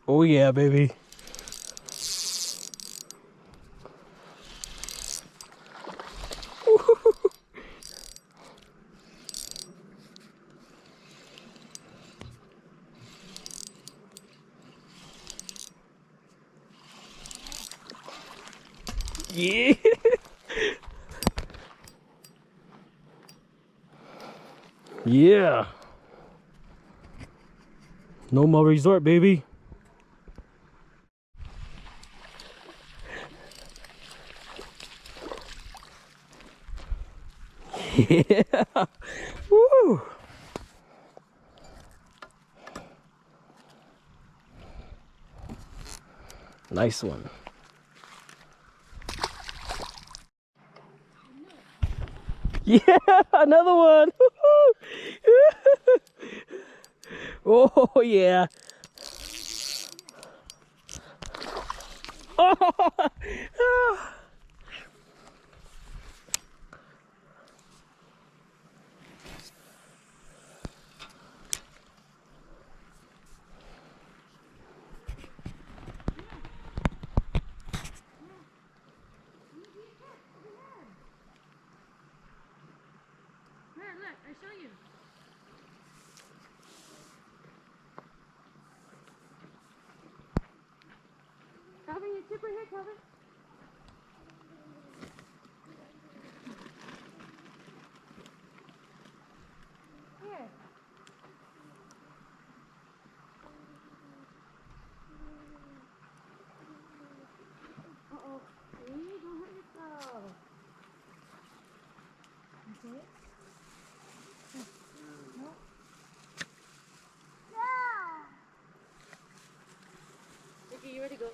Oh yeah, baby. Yeah. Yeah. No more resort, baby. Yeah. Woo. Nice one. Yeah, another one. Oh yeah. Look, I show you. Calvin, your chipper here, Calvin. Here. Uh-oh. Hey, don't hurt yourself. Okay. No. Okay, you ready to go?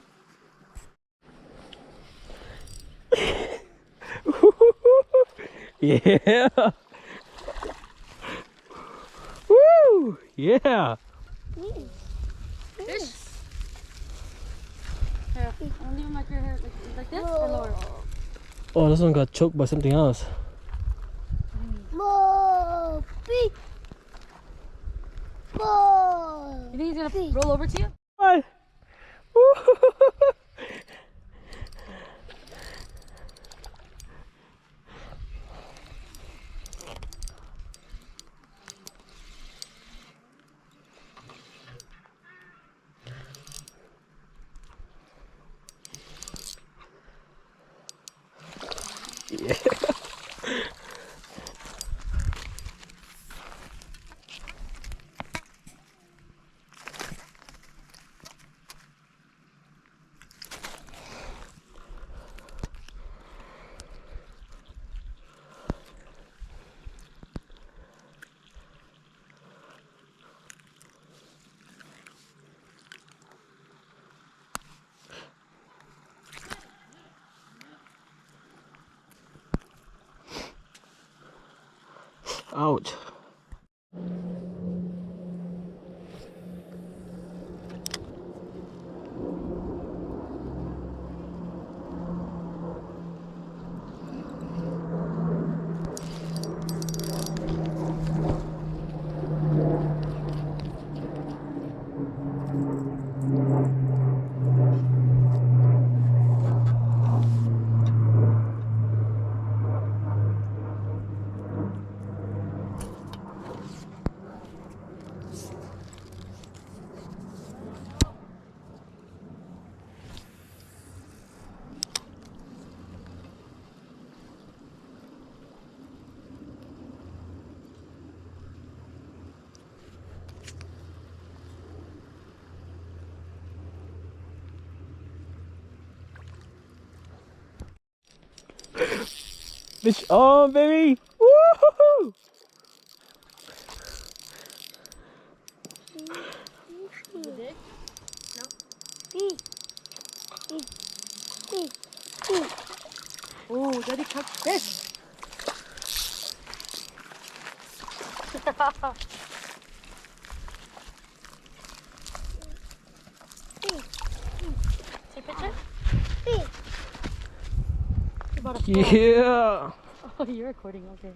Yeah. Woo. Yeah. Fish. Here, I'll leave him like your hair, like this or lower. Oh, this one got choked by something else. You think he's gonna roll over to you? Bye. Yeah. Ouch. Fish on, baby. Woo-hoo-hoo. Dig? Oh, Daddy caught fish. Take a picture? You bought a phone. Yeah. Oh, you're recording, okay.